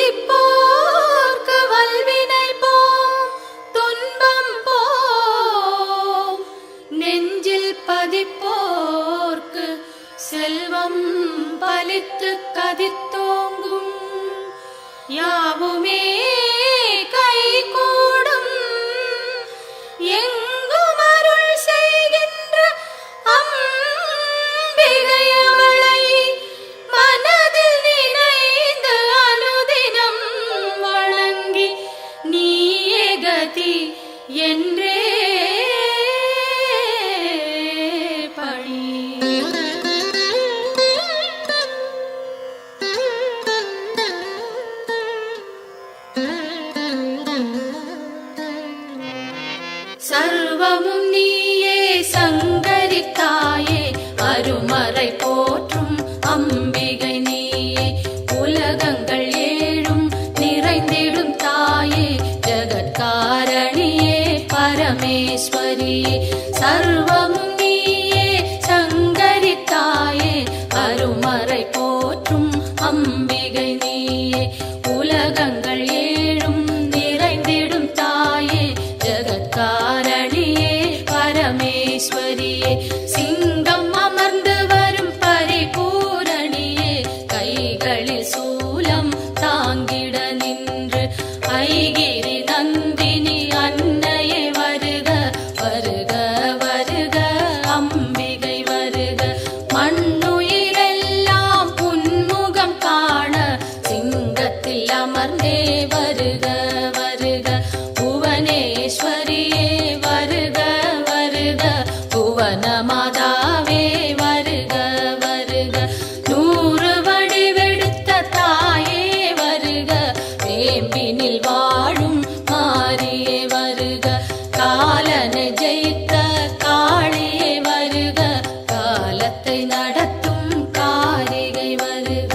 துதிப்போர்க்கு வல்வினை போம் துன்பம் போம் நெஞ்சில் பதிப்போர்க்கு செல்வம் பலித்து கதித்தோங்கும் யாவுமே கைகூடும் எங்கும் அருள் செய்கின்ற அம்பிகை அவளை மனதில் நினைந்து அனுதினம் வணங்கி நீயே கதி என்றே பணி. சர்வமும் நீயே சங்கரி தாயே அருமறை போற்றும் அம்பிகை நீயே உலகங்கள் ஏழும் நிறைந்திடும் தாயே ஜகத்காரணியே பரமேஸ்வரியே சர்வமும் நீயே சங்கரி தாயே அருமறை போற்றும் அம்பிகை நீயே உலகங்கள் ஏழும் நிறைந்திடும் தாயே ஜகத்காரணியே பரமேஸ்வரியே சிங்கம் அமர்ந்து வரும் பரிபூரணியே கைகளில் சூலம் தாங்கிட நின்று ஐகிரி நந்தினி அன்னையே வருக வருக வருக அம்பிகை வருக மண்ணுயிரெல்லாம் புன்முகம் காண சிங்கத்தில் அமர்ந்தே வருக வருக புவனேஸ்வரியே வருக வருக புவன மாதாவே வருக வருக நூறு வடிவெடுத்த தாயே வருக வேம்பினில் வாழும் மாரியே வருக காலனை ஜெயித்த காளியே வருக காலத்தை நடத்தும் காரிகை வருக.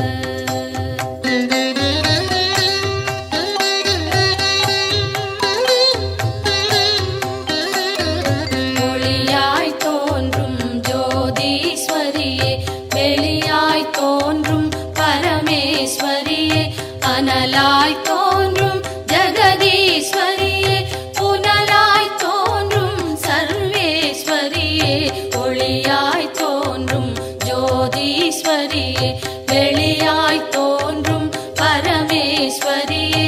ஒளியாய் தோன்றும் ஜோதீஸ்வரியே வெளியாய் தோன்றும் பரமேஸ்வரியே அனலாய் தோன்றும் ஜெகதீஸ்வரியே புனலாய் தோன்றும் சர்வேஸ்வரியே ஒளியாய் தோன்றும் ஜோதீஸ்வரியே வெளியாய் தோன்றும் பரமேஸ்வரியே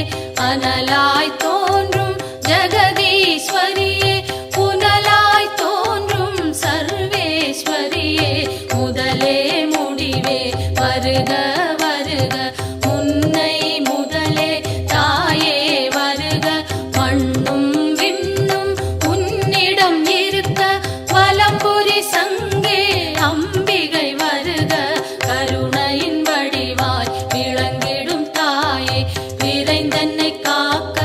அனலாய் தோன்றும் ஜெகதீஸ்வரியே புனலாய் தோன்றும் சர்வேஸ்வரியே முதலே முடிவே வருக வருக முன்னை முதலே தாயே வருக மண்ணும் விண்ணும் உன்னிடம் இருக்க வலம்புரி சங்கே அம்பிகை வருக கருணையின் வடிவாய் விளங்கிடும் தாயே விரைந்தன்னை காக்க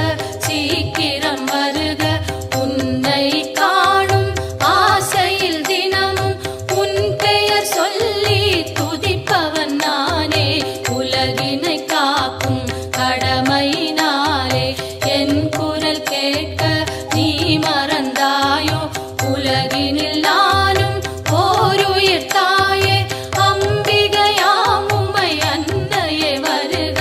சீக்கிரம் வருக உன்னை காணும் ஆசையில் தினமும் உன் பெயர் சொல்லி துதிப்பவன் நானே உலகினை காக்கும் கடமையினாலே என் குரல் கேட்க நீ மறந்தாயோ உலகினில் நானும் ஓருயிர் தாயே அம்பிகையாம் உம்மை அன்னையே வருக.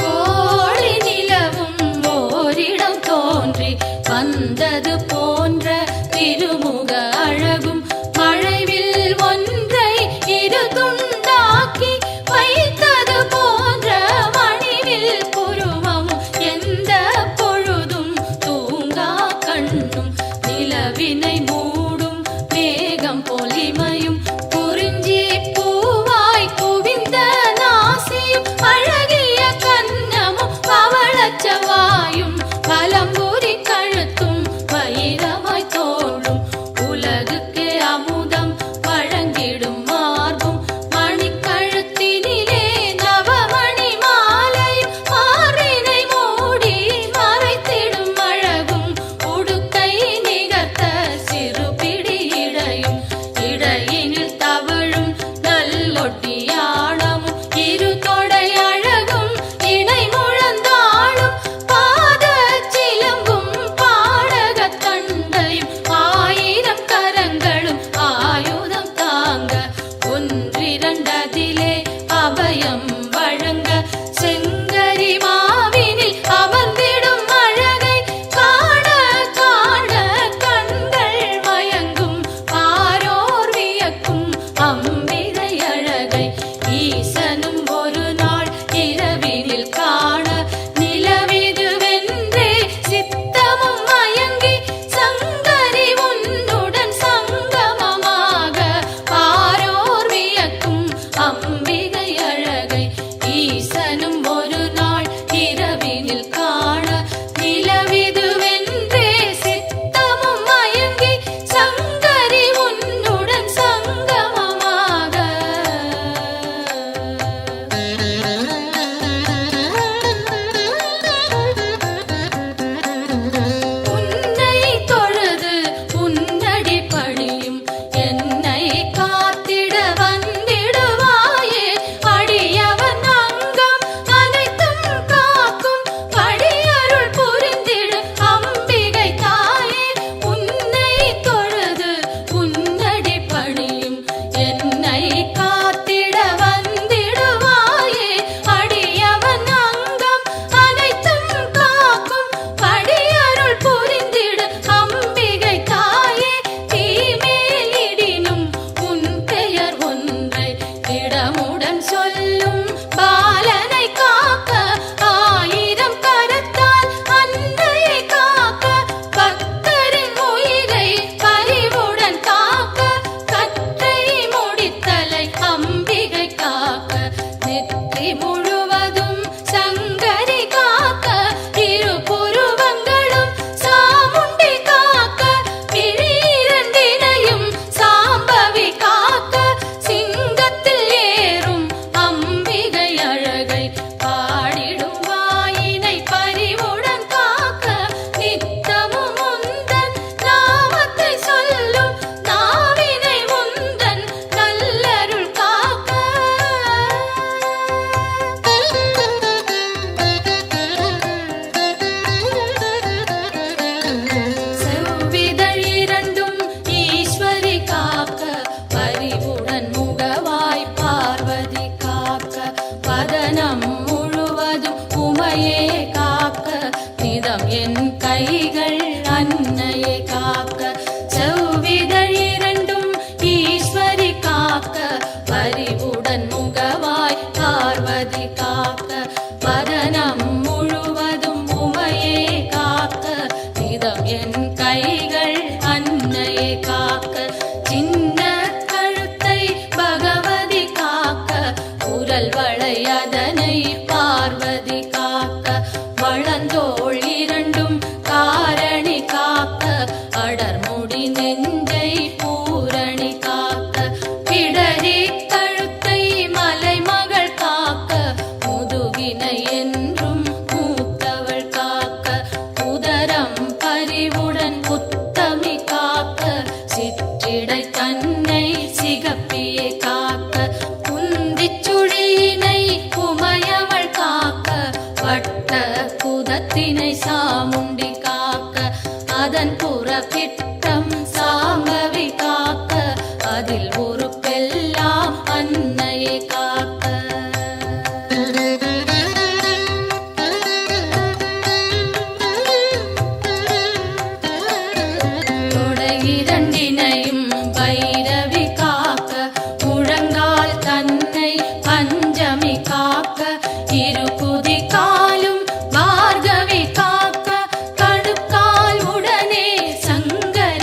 கோடி நிலவும் ஓரிடம் தோன்றி வந்தது போன்ற திருமுக அழகும் மழைவில் ஒன்றை இரு துண்டாக்கி வைத்தது போன்ற மணிவில் புருவம் எந்த பொழுதும் தூங்கா கண்ணும் நிலவினை மூடும் மேகம் பொலிமையும் குறிஞ்சி பூவாய் குவிந்த நாசியும் அழகிய கன்னமும் பவளச்சவாயும் பலம்புரி கழுத்தும் வயிறு இதம் என் கைகள் அன்னையை காக்க, செவ்விதழ் இரண்டும் ஈஸ்வரி காக்க, பரிவுடன் முகவாய் பார்வதி காக்க, வதனம் முழுவதும் உமையே காக்க, இதம் என் கைகள் அன்னையை காக்க, சின்ன கழுத்தை பகவதி காக்க, குரல் வளையதனை பார்வதி காக்க, வளந்தோள் இரண்டும் காரணி காக்க, அடர்முடி நெஞ்சை பூரணி காக்க, பிடரி கழுத்தை மலைமகள் காக்க, முதுகினை என்றும் மூத்தவள் காக்க, உதரம் பரிவுடன் உத்தமி காக்க, சிற்றிடை தன்னை சிகப்பியை காக்க, குந்திச் சுழியினை உமையவள் காக்க, வட்ட குதத்தினை சாமுண்டி காக்க, அதன் புறப்பிட்டம் சாம்பவி காக்க, அதில் உறுப்பெல்லாம் அன்னையை காக்க. தொடை இரண்டினையும் பைரவி காக்க, முழங்கால் தன்னை பஞ்சமி காக்க, இருகுதி காலும் பார்கவி காக்க, கணுக்கால் உடனே சங்கரி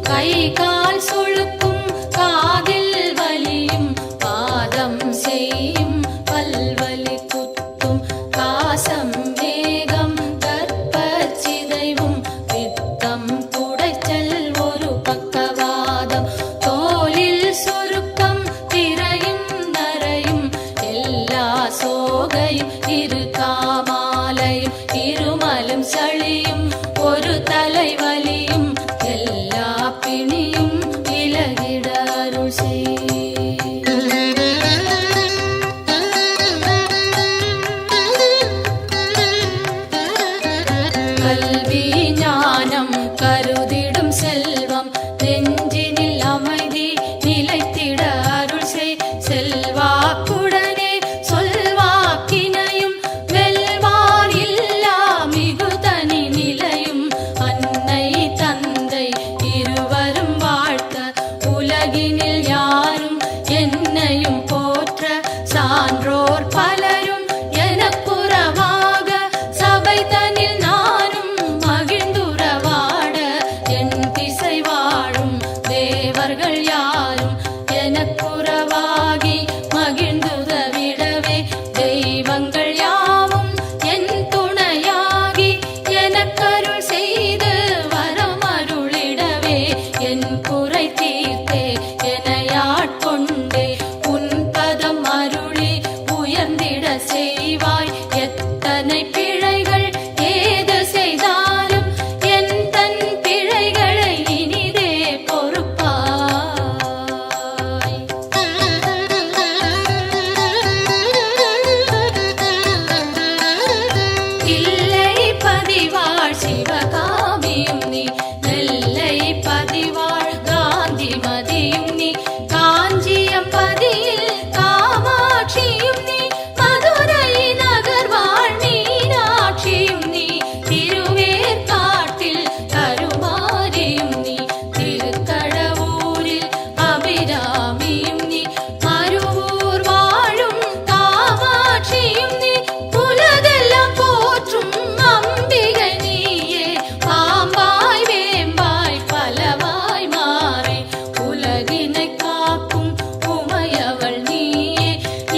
கை கால் சுளுக்கும் காதில் வலியும் பாதம் செய்யும் பல்வலி குத்தும் காசம் வேகம் கற்பச்சிதைவும் பித்தம் குடைச்சல் ஒரு பக்கவாதம் தோலில் சுருக்கம் திரையும் நரையும் எல்லா சோகையும் இரு காமாலையும் இருமலும் சளியும் ஒரு தலைவலியும் எல்லா பிணியும் விலகிட அருள் செய். கல்வி ஞானம் கருதிடும் செல்வம் நெஞ்சினில் அமைதி நிலைத்திட அருள் செய். செல்வாக்குடனே சொல்வாக்கினையும் வெல்வார் இல்லா மிகுதனி நிலையும் அன்னை தந்தை இருவரும் வாழ்த்த உலகினில் யாரும் என்னையும் போற்ற சான்றோர் பலரும் எனக்குறவாக சபை தனில் நானும் மகிழ்ந்துறவாட என் திசை வாழும் தேவர்கள் யாரும் எனக்குறவாகி மகிழ்ந்துதவிடவே தெய்வங்கள் யாவும் என் துணையாகி எனக்கருள் செய்து வரமருளிடவே என் குறை தீர்த்தே எனையாட்கொண்டே உன் பதம் அருளி உயர்ந்திட செய்வாய். எத்தனை பிழைகள் ஏது செய்தாலும் என் தன் பிழைகளை இனிதே பொறுப்பாய். இல்லை பதிவாழ் சிவகாமியும் நீ நெல்லை பதிவாழ் காந்தி மதியும் நீ காஞ்சியம் பதியில் காமாட்சியும் நீ மதுரை நகர் வாழ் மீனாட்சியும் நீ திருவேற்காட்டில் கருமாரியும் நீ திருக்கடவூரில் அபிராமியும் நீ மருவூர் வாழும் காமாட்சியும் நீ உலகெல்லாம் போற்றும் அம்பிகை நீயே பாம்பாய் வேம்பாய் பலவாய் மாறி உலகினை காக்கும் உமையவள் நீயே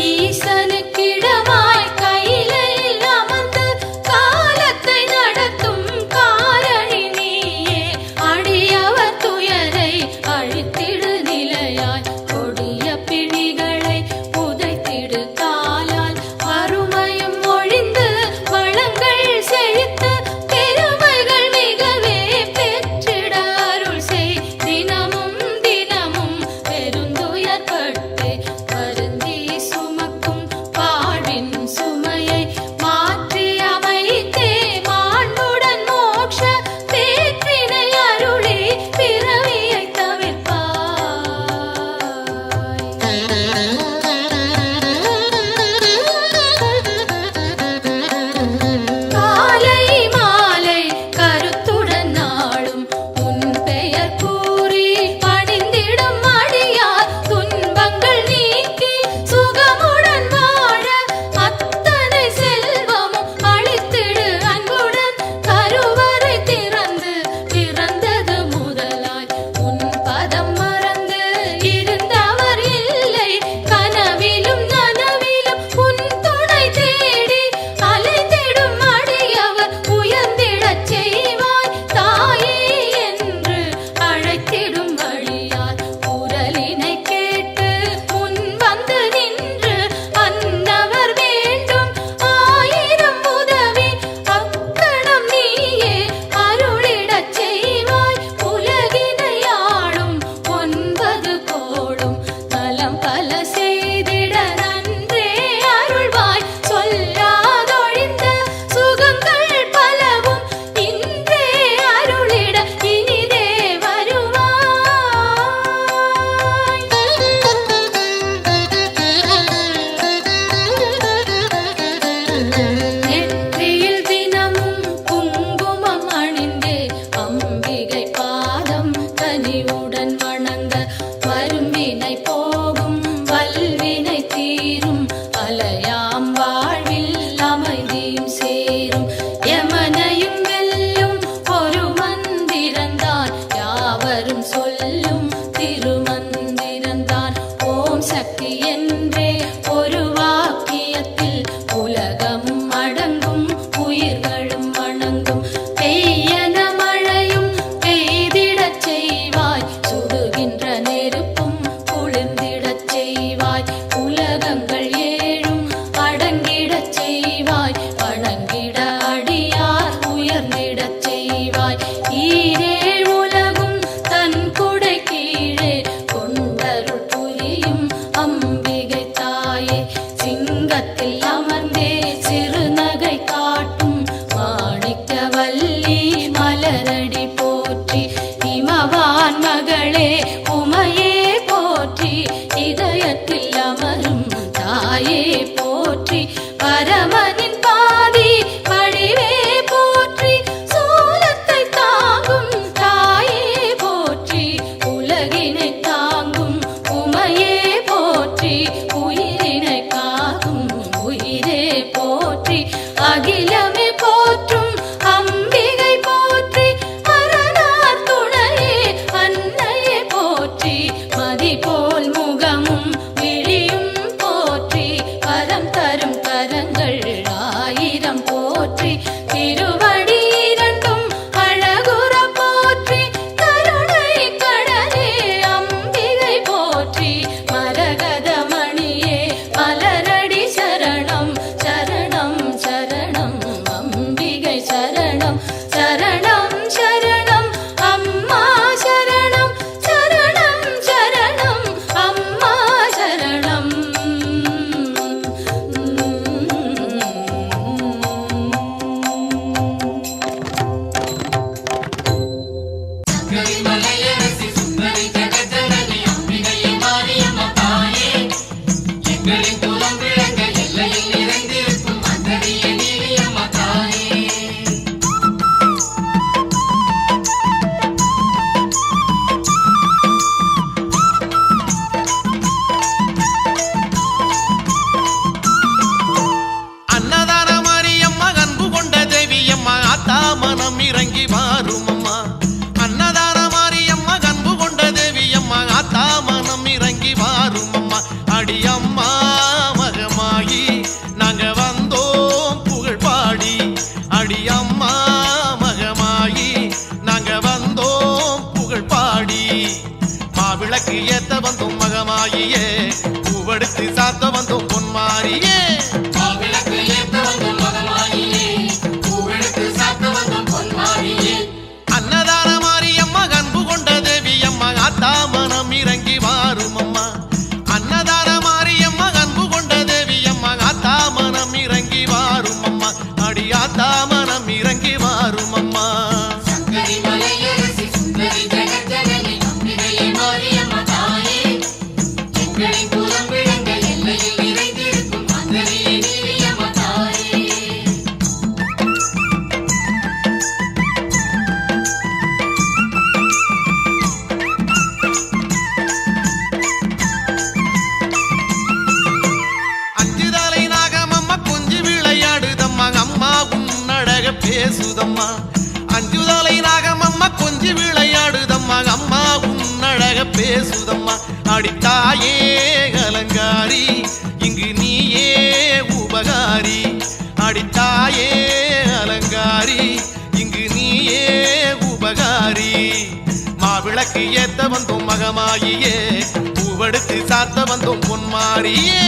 ஈசனுக்கிடமாய் கையிலில் அமர்ந்து காலத்தை நடத்தும் காரணி நீயே அடியவர் துயரை அழித்திடு நிலையாய் கொடிய பிணிகளை புதைத்திடு காலால் வறுமையும் ஒழிந்து வளங்கள் செழித்து பெருமைகள் மிகவே பெற்றிட அருள் செய். தினமும் தினமும் பெருந்துயர்பட்டு வருந்தி சுமக்கும் வாழ்வின் சுமையை மாற்றி அமைத்தே மாண்புடன் மோட்ச பேற்றினை அருளி பிறவியை தவிர்ப்பாய். காலை மாலை கருத்துடன் நாளும் உன் பெயர் கூறி பணிந்திடும் அடியார் துன்பங்கள் நீக்கி சுகமுடன் வாழ அத்தனை செல்வமும் அளித்திடு அன்புடன் கருவறை திறந்து பிறந்தது முதலாய் உன் பதம் மறந்து இருந்தவர் இல்லை கனவிலும் நனவிலும் உன் துணை தேடி அலைந்திடும் அடியவர் உயர்ந்திடச் செய்வாய். தாயே என்று அழைத்திடும் வழியார் குரலினை கேட்டு முன் வந்து நின்று அன்னவர் வேண்டும் ஆயிரம் உதவி அக்கணம் நீயே அருளிடச் செய்வாய். உலகினை ஆளும் 9 கோளும் நலம் பல செய்திட நன்றே அருள்வாய். சொல்லாதொழிந்த சுகங்கள் பலவும் இன்றே அருளிட இனிதே வருவாய். நெற்றியில் தினமும் குங்குமம் அணிந்தே அம்பிகை பாதம் கனிவுடன் வணங்க வரும்பினை போகும் வல்வினை தீரும் அலையாம் வாழ்வில் அமைதியும் சேரும். யமனையும் வெல்லும் ஒரு மந்திரந்தான் யாவரும் சொல் சொல்லும் திருமந்திரந்தான் ஓம் சக்தி என்றே ஒரு வாக்கியத்தில் உலகமும் அடங்கும் உயிர்களும் வணங்கும். பெய்யன மழையும் பெய்திடச் செய்வாய், சுடுகின்ற நெருப்பும் குளிர்ந்திடச் செய்வாய், உலகங்கள் ஏழும் அடங்கிடச் செய்வாய், வணங்கிட அடியார் உயர்ந்திடச் செய்வாய். ஈரேழ் உலகும் தன் குடை கீழே கொண்டருள் புரியும் அம்பிகை தாயே, சிங்கத்தில் அமர்ந்தே சிறுநகை காட்டும் மாணிக்கவல்லி மலரடி போற்றி. இமவான் மகளே உமையே போற்றி, இதயத்தில் அமரும் தாயே போற்றி. பரமனின் பாதி வடிவே போற்றி, சூலத்தை தாங்கும் தாயே போற்றி. உலகினை தாங்கும் உமையே போற்றி, உயிரினை காக்கும் உயிரே போற்றி. அகிலமே போற்றும் அம்பிகை போற்றி, அரணார் துணையே அன்னையே போற்றி. மதி போல் முகமும் விழியும் போற்றி, வரம் தரும் கரங்கள் ஆயிரம் போற்றி. திருவடி இரண்டும் அழகுற போற்றி, கருணை கடலே அம்பிகை போற்றி. மரகத மணியே மலரடி சரணம் சரணம் சரணம் அம்பிகை சரணம் சரணம் சரணம் அம்மா சரணம் சரணம் சரணம் அம்மா சரணம். மலையரசி சுந்தரி ஜெகஜனனி அம்பிகையே மாரியம்மா தாயே, எங்களின் குலம் விளங்க எல்லையில் நிறைந்திருக்கும் அந்தரிய நீலியம்மா தாயே. அன்னதான மாரியம்மா அன்பு கொண்ட தேவியம்மா ஆத்தா மனம் இறங்கி வாருமம்மா. அன்னதான மாரியம்மா அன்பு கொண்ட தேவியம்மா ஆத்தா மனம் இறங்கி வாருமம்மா. அடியம்மா மகமாயி நாங்க வந்தோம் புகழ் பாடி, அடியம்மா மகமாயி நாங்க வந்தோம் புகழ் பாடி. மாவிளக்கு ஏத்த வந்தோம் மகமாயியே, பூவெடுத்து சாத்த வந்தோம் பொன்மாரியே. மாவிளக்கு ஏத்த வந்தோம் மகமாயியே, பூவெடுத்து சாத்த வந்தோம் பொன்மாரியே. அன்னதான மாரியம்மா அன்பு கொண்ட தேவியம்மா ஆத்தா மனம் இறங்கி வாருமம்மா. அன்னதான மாரியம்மா அன்பு கொண்ட தேவியம்மா ஆத்தா மனம் இறங்கி வாருமம்மா. அடி ஆத்தா மனம் இறங்கி வாருமம்மா. சங்கரி மலையரசி சுந்தரி ஜெகஜனனி அம்பிகையே மாரியம்மா தாயே, எங்களின் குலம் விளங்க எல்லையில் நிறைந்திருக்கும் அந்தரிய நீலியம்மா தாயே. அஞ்சுதலை நாகமம்மா கொஞ்சி விளையாடுதம்மா, அம்மா உன்னழக பேசுதம்மா. அஞ்சுதலை நாகமம்மா கொஞ்சி விளையாடுதம்மா, அம்மா உன்னழக பேசுதம்மா. அடித்தாயே அலங்காரி இங்கு நீயே உபகாரி, அடித்தாயே அலங்காரி இங்கு நீயே உபகாரி. மாவிளக்கு ஏத்த வந்தோம் மகமாயியே, பூவெடுத்து சாத்த வந்தோம் பொன்மாரியே.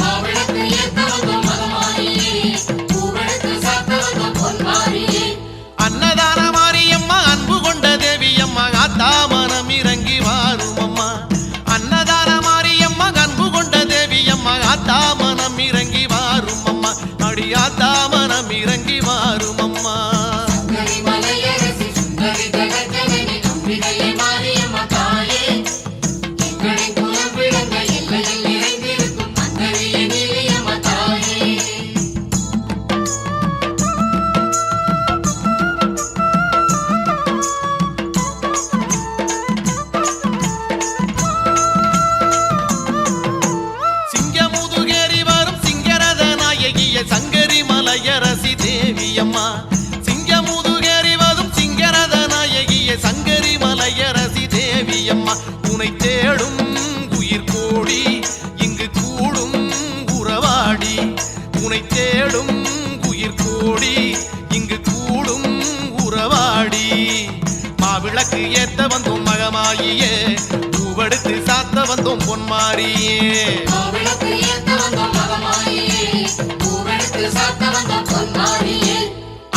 மாவிளக்கு ஏத்த வந்தோம் மகமாயியே, பூவெடுத்து சாத்த வந்தோம் பொன்மாரியே. அன்னதான மாரியம்மா அன்பு கொண்ட தேவியம்மா ஆத்தா மனம் இறங்கி வாருமம்மா. அன்னதான மாரியம்மா அன்பு கொண்ட தேவியம்மா ஆத்தா மனம் இறங்கி வாருமம்மா. அடி ஆத்தா மனம் இறங்கி வாருமம்மா. சங்கரி மலையரசி சுந்தரி ஜெகஜனனி அம்பிகையே மாரியம்மா தாயே, எங்களின் குலம் விளங்க எல்லையில் நிறைந்திருக்கும் அந்தரிய நீலியம்மா தாயே. அம்மா உனை தேடும் உயிர் கோடி இங்கு கூடும் உறவாடி உனை தேடும் உயிர் கோடி இங்கு கூடும் உறவாடி மாவிளக்கு ஏத்த வந்தோம் மகமாயியே பூவெடுத்து சாத்த வந்தோம் பொன்மாரியே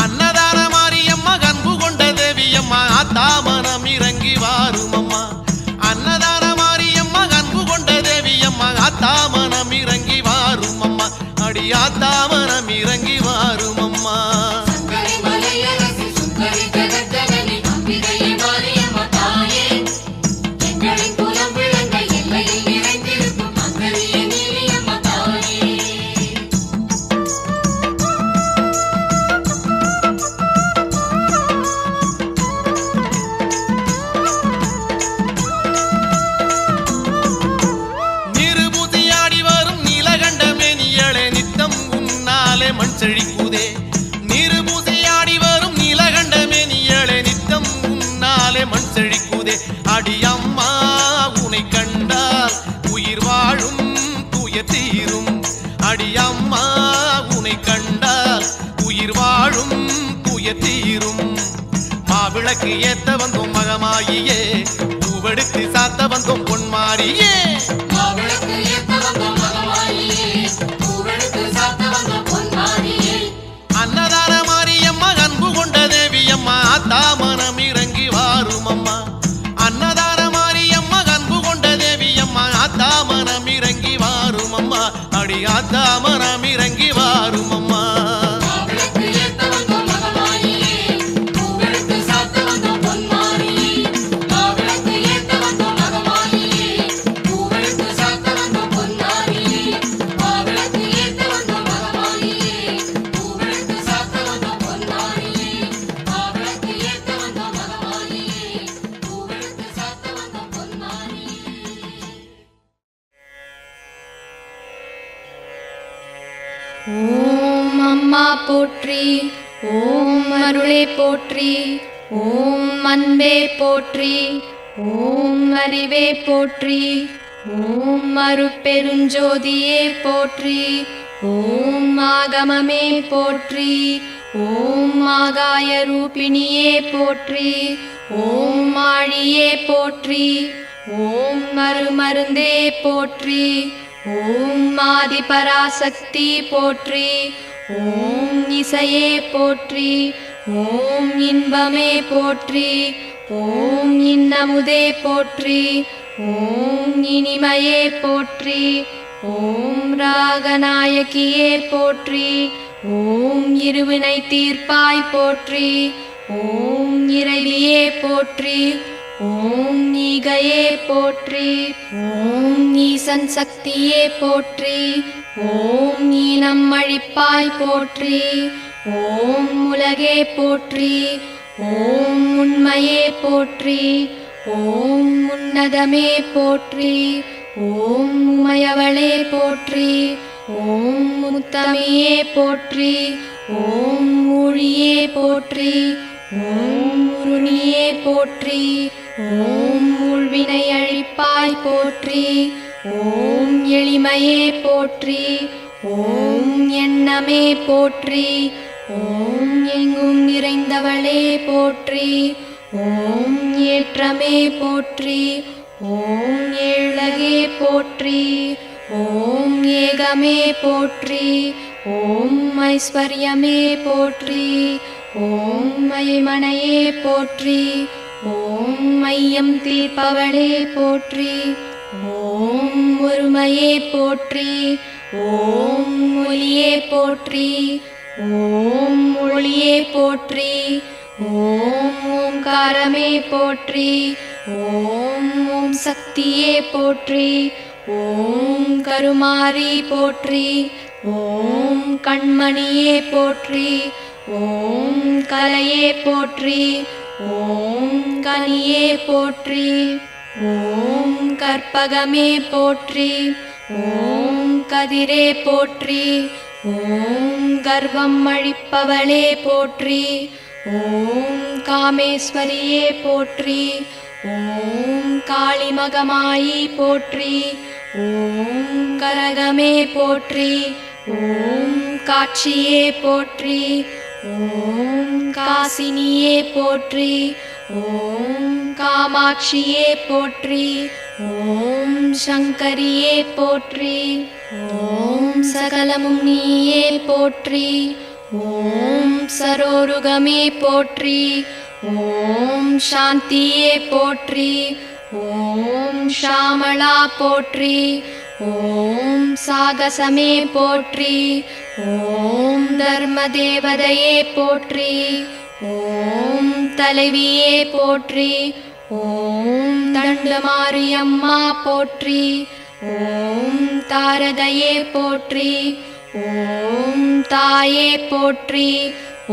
அன்னதான மாரியம்மா அன்பு கொண்ட தேவியம்மா ஆத்தா மனம் இறங்கி வாரும் அம்மா அன்னதான மாரியம்மா அன்பு கொண்ட தேவியம்மா ஆத்தா மனம் இறங்கி வாரும் அம்மா அடி ஆத்தா மனம் இறங்கி வாரும் அம்மா மண் செழிக்குதே நீரு பூசையாடி வரும் நீலகண்டமே நீயளே நித்தம் உன்னாலே மண் செழிக்குதே அடி அம்மா உனை கண்டால் உயிர் வாழும் துய தீரும் அடி அம்மா உனை கண்டால் உயிர் வாழும் துய தீரும் மாவிளக்கு ஏத்த வந்தோம் மகமாயியே பூவெடுத்து சாத்த வந்தோம் பொன்மாரியே மாவிளக்கு ஏத்த வந்தோம் மகமாயியே பூவெடுத்து சாத்த வந்தோம் அன்னதான மாரியம்மா அன்பு கொண்ட தேவியம்மா ஆத்தா மனம் இறங்கி வாரும் அம்மா அன்னதான மாரியம்மா அன்பு கொண்ட தேவியம்மா ஆத்தா மனம் இறங்கி வாரும் அம்மா அடி ஆத்தா மனம் இறங்கி வாரும் அம்மா ஓம் அம்மா போற்றி ஓம் அருளே போற்றி ஓம் அன்பே போற்றி ஓம் அறிவே போற்றி ஓம் அருட்பெருஞ்சோதியே போற்றி ஓம் ஆகமமே போற்றி ஓம் ஆகாய ரூபிணியே போற்றி ஓம் ஆழியே போற்றி ஓம் அருமருந்தே போற்றி ஓம் ஆதி பராசக்தி போற்றி ஓம் இசையே போற்றி ஓம் இன்பமே போற்றி ஓம் இன்னமுதே போற்றி ஓம் இனிமையே போற்றி ஓம் ராகநாயகியே போற்றி ஓம் இருவினை தீர்ப்பாய் போற்றி ஓம் இறைவியே போற்றி ஓம் ஈகையே போற்றி ஓம் ஈசன் சக்தியே போற்றி ஓம் ஈனம் அழிப்பாய் போற்றி ஓம் உலகே போற்றி ஓம் உண்மையே போற்றி ஓம் உன்னதமே போற்றி ஓம் உமையவளே போற்றி ஓம் முத்தமையே போற்றி ஓம் ஊழியே போற்றி ஓம் உருணியே போற்றி ஓம் ஊழ்வினை அழிப்பாய் போற்றி ஓம் எளிமையே போற்றி ஓம் எண்ணமே போற்றி ஓம் எங்கும் நிறைந்தவளே போற்றி ஓம் ஏற்றமே போற்றி ஓம் ஏழகே போற்றி ஓம் ஏகமே போற்றி ஓம் ஐஸ்வர்யமே போற்றி ஓம் மைமனையே போற்றி ஓம் மையம் தீர்ப்பவளே போற்றி ஓம் ஒருமையே போற்றி ஓம் ஒளியே போற்றி ஓம் ஒளியே போற்றி ஓம் ஓங்காரமே போற்றி ஓம் ஓம் சக்தியே போற்றி ஓம் கருமாரி போற்றி ஓம் கண்மணியே போற்றி ஓம் கலையே போற்றி ஓம் கனியே போற்றி ஓம் கற்பகமே போற்றி ஓம் கதிரே போற்றி ஓம் கர்வம் அழிப்பவளே போற்றி ஓம் காமேஸ்வரியே போற்றி ஓம் காளிமகமாயி போற்றி. ஓம் கரகமே போற்றி. ஓம் காட்சியே போற்றி. ஓம் காசினியே போற்றி. ஓம் காமாட்சியே போற்றி. ஓம் சங்கரியே போற்றி. ஓம் சகலமும் நீயே போற்றி. ஓம் சரோருகமே போற்றி. ஓம் சாந்தியே போற்றி. ஓம் ஷாமளா போற்றி. ஓம் சாகசமே போற்றி. ஓம் தர்மதேவதையே போற்றி. ஓம் தலைவியே போற்றி. ஓம் தண்டமாரியம்மா போற்றி. ஓம் தாரகையே போற்றி. ஓம் தாயே போற்றி.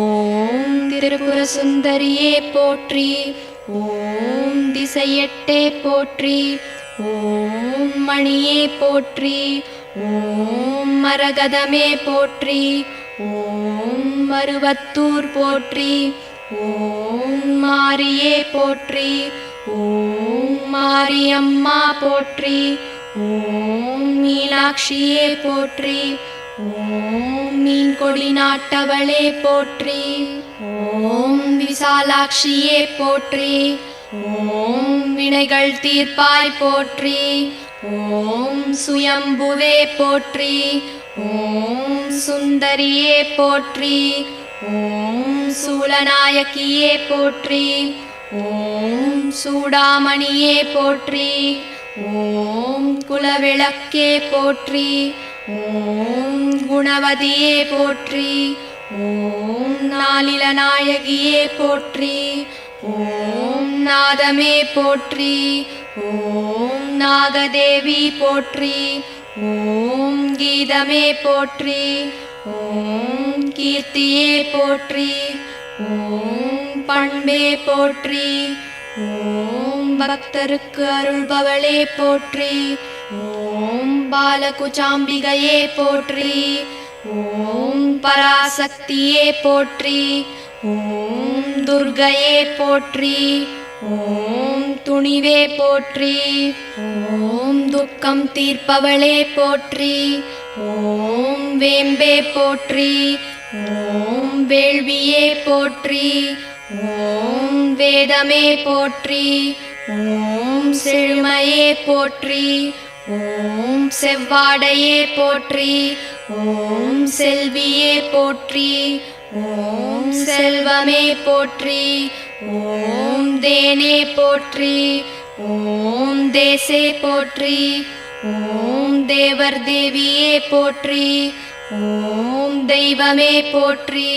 ஓம் திரிபுர சுந்தரியே போற்றி. ஓம் திசையெட்டே போற்றி. ஓம் மணியே போற்றி. ஓம் மரகதமே போற்றி. ஓம் மருவத்தூர் போற்றி. ஓம் மாரியே போற்றி. ஓம் மாரியம்மா போற்றி. ஓம் மீனாட்சியே போற்றி. ஓம் மீன்கொடி நாட்டவளே போற்றி. ஓம் விசாலாட்சியே போற்றி. ஓம் வினைகள் தீர்ப்பாய் போற்றி. ஓம் சுயம்புவே போற்றி. ஓம் சுந்தரியே போற்றி. ஓம் சூலநாயகியே போற்றி. ஓம் சூடாமணியே போற்றி. ஓம் குலவிளக்கே போற்றி. ஓம் குணவதியே போற்றி. ஓம் நாளிலநாயகியே போற்றி. ஓம் நாதமே போற்றி. ஓம் நாகதேவி போற்றி. ஓம் கீதமே போற்றி. ஓம் கீர்த்தியே போற்றி. ஓம் பண்பே போற்றி. ஓம் பக்தருக்கு அருள்பவளே போற்றி. ஓம் பாலகுச்சாம்பிகையே போற்றி. ஓம் பராசக்தியே போற்றி. ஓம் துர்கையே போற்றி. ஓம் துணிவே போற்றி. ஓம் துக்கம் தீர்ப்பவளே போற்றி. ஓம் வேம்பே போற்றி. ஓம் வேள்வியே போற்றி. ஓம் வேதமே போற்றி. ஓம் செழுமையே போற்றி. ஓம் செவ்வாடையே போற்றி. ஓம் செல்வியே போற்றி. ஓம் செல்வமே போற்றி. ஓம் தேனே போற்றி. ஓம் தேசே போற்றி. ஓம் தேவர் தேவியே போற்றி. ஓம் தெய்வமே போற்றி.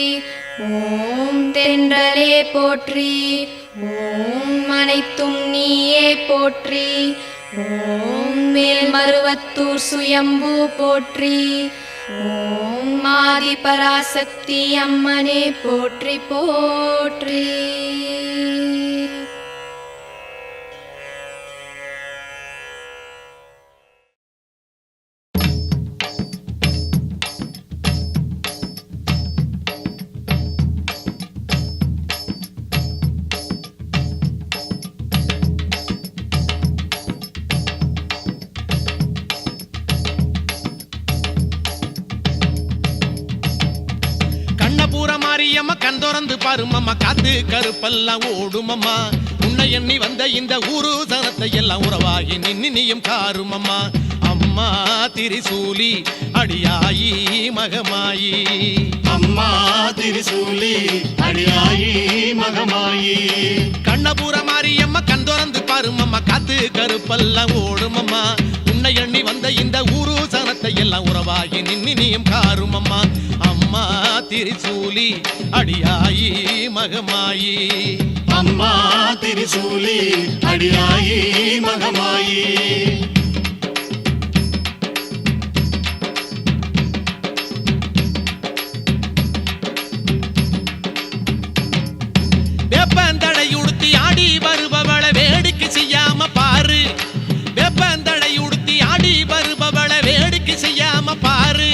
ஓம் தென்றலே போற்றி. ஓம் அனைத்தும் நீயே போற்றி. ஓம் மேல்மருவத்தூர் சுயம்பு போற்றி. ஓம் ஆதி பராசக்தி அம்மனே போற்றி போற்றி. மாரியம்மா கண் திறந்து பாருமம்மா, காத்து கருப்பெல்லாம் ஓடுமம்மா. உன்னை எண்ணி வந்த இந்த ஊரு சனத்தை எல்லாம் உறவாகி நின்னியும் காருமம்மா. அம்மா திரிசூலி அடியாயி மகமாயி. அம்மா திரிசூலி அடியாயி மகமாயி. கண்ணபுர மாரியம்மா கண் திறந்து பாருமம்மா, காத்து கருப்பெல்லாம் ஓடுமம்மா. உன்னை எண்ணி வந்த இந்த ஊரு சனத்தை எல்லாம் உறவாகி நின்னியும் காருமம்மா. அம்மா திரிசூலி அடியாயி மகமாயி. அம்மா திரிசூலி அடியாயி மகமாயி. வேப்பந்தடையுடுத்தி ஆடி வருபவள வேடிக்கை செய்யாம பாரு. வேப்பந்தடை உடுத்தி ஆடி வருபவள வேடிக்கை செய்யாம பாரு.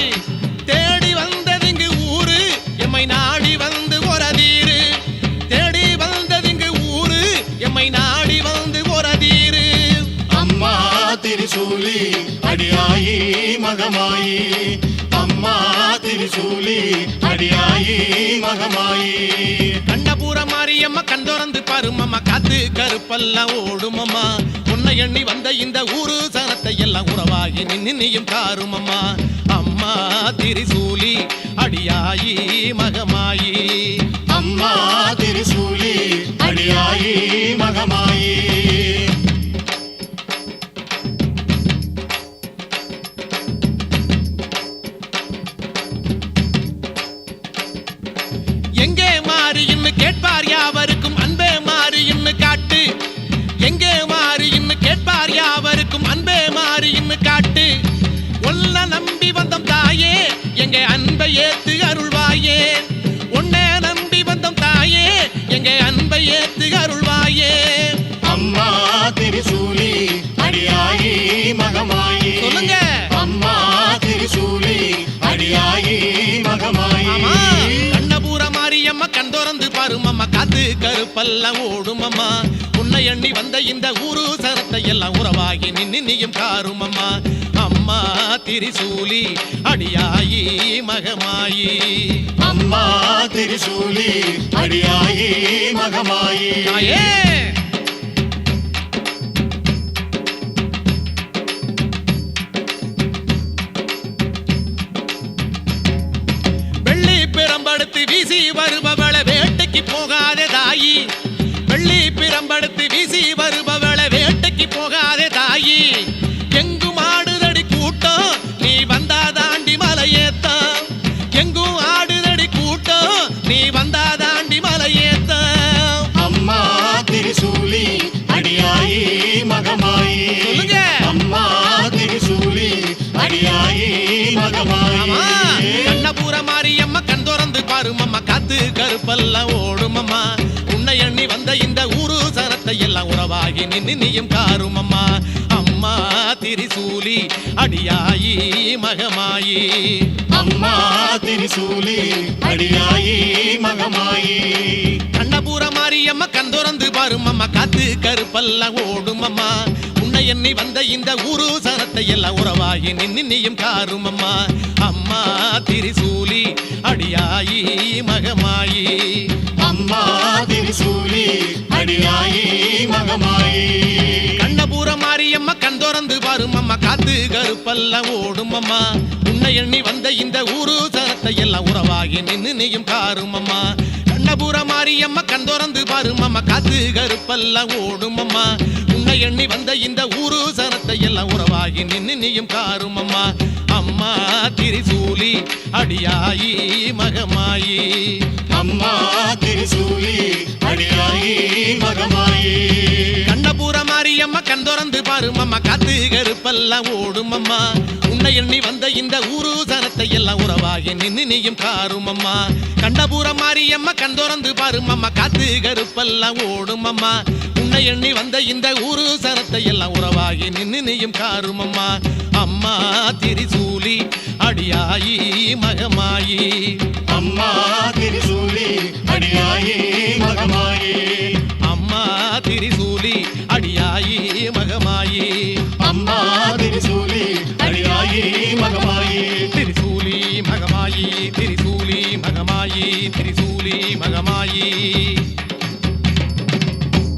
தேடி வந்ததிங்கு ஊரு எம்மை நாடி வந்து ஒரதீரு. தேடி வந்ததிங்கு ஊரு எம்மை நாடி வந்து ஒரதீரு. திரிசூலி அடியாயி மகமாயி அம்மா திரிசூலி அடியாயி மகமாயி கண்ணபுர மாரியம்மா கண் திறந்து பாருமம்மா காத்து கருப்பெல்லாம் ஓடுமம்மா உன்னை எண்ணி வந்த இந்த ஊரு சனத்தை எல்லாம் உறவாகி நின்னியும் காருமம்மா அம்மா திரிசூலி அடியாயி மகமாயி அம்மா திரிசூலி அடியாயி மகமாயி எங்கே மாறின்னு கேட்பார் யாவருக்கும் அன்பே மாறின்னு காட்டு எங்கே மாறின்னு கேட்பார் யாவருக்கும் அன்பே மாறின்னு காட்டு ஒல்ல நம்பி வந்தோம் தாயே எங்க அன்பை ஏத்து அருள்வாயே உன்னை நம்பி வந்தோம் தாயே எங்க அன்பை ஏத்து அருள்வாயே அம்மா திரிசூலி அடியாயி மகமாயி சொல்லுங்க அம்மா திரிசூலி அடியாயி மகமாயி ஆமா கண்ணபுர மாரியம்மா கண் திறந்து பாருமம்மா காத்து கருப்பெல்லாம் ஓடுமம்மா உன்னை எண்ணி வந்த இந்த ஊரு சரத்தை எல்லாம் உறவாகி நின்னியும் காருமம்மா அம்மா திரிசூலி அடியாயி மகமாயி அம்மா திரிசூலி அடியாயி மகமாயி தாயே வெள்ளி பிரம்படுத்து வீசி வருபவள வேட்டைக்கு போகாதே தாயி வெள்ளி பிரம்படுத்து வீசி வருபவள வேட்டைக்கு போகாதே தாயி எங்கும் ஆடுதடி கூட்டம் நீ வந்தா தாண்டி மலையேத்தான் எங்கும் ஆடுதடி கூட்டம் நீ வந்தா தாண்டி மலையேத்தான் அம்மா திரிசூலி அடியாயி மகமாயி சொல்லுங்க. அம்மா திரிசூலி அடியாயி மகமாயி கண்ணபுர மாரியம்மா கண் திறந்து பாருமம்மா காத்து கருப்பெல்லாம் ஓடுமம்மா உன்னை எண்ணி வந்த இந்த ஊரு சனத்தை எல்லாம் உறவாகி நின்னியும் காருமம்மா அம்மா திரிசூலி அடியாயி மகமாயி அம்மா திரிசூலி அடியாயி மகமாயி கண்ணபுர மாரியம்மா கண் திறந்து பாருமம்மா காத்து கருப்பெல்லாம் ஓடுமம்மா உன்னை எண்ணி வந்த இந்த ஊரு சனத்தை எல்லாம் உறவாகி நின்னியும் காருமம்மா அம்மா திரிசூலி அடியாயி மகமாயி அம்மா திரிசூலி அடியாயி மகமாயி கண்ணபுர மாரியம்மா கண் திறந்து பாருமம்மா காத்து கருப்பெல்லாம் ஓடுமம்மா உன்னை எண்ணி வந்த இந்த ஊரு சனத்தை எல்லாம் உறவாகி நின்னியும் காருமம்மா கண்ணபுர மாரியம்மா கண் திறந்து பாருமம்மா காத்து கருப்பெல்லாம் ஓடுமம்மா உன்னை எண்ணி வந்த இந்த ஊரு சனத்தை எல்லாம் உறவாகி நின்னியும் காருமம்மா அம்மா திரிசூலி அடியாயி மகமாயி அம்மா திரிசூலி அடியாயி மகமாயி கண்ணபுர மாரியம்மா கண் திறந்து பாருமம்மா காத்து கருப்பெல்லாம் ஓடுமம்மா உன்னை எண்ணி வந்த இந்த ஊரு சனத்தை எல்லாம் உறவாகி நின்னியும் காருமம்மா கண்ணபுர மாரியம்மா கண் திறந்து பாருமம்மா காத்து கருப்பெல்லாம் ஓடுமம்மா உன்னை எண்ணி வந்த இந்த ஊரு சனத்தை எல்லாம் உறவாகி நின்னியும் காருமம்மா அம்மா திரிசூலி அடியாயி மகமாயி அம்மா திரிசூலி அடியாயி மகமாயி அம்மா திரிசூலி அடியாயி மகமாயி அம்மா திரிசூலி அடியாயி மகமாயி திரிசூலி மகமாயி திரிசூலி மகமாயி திரிசூலி மகமாயி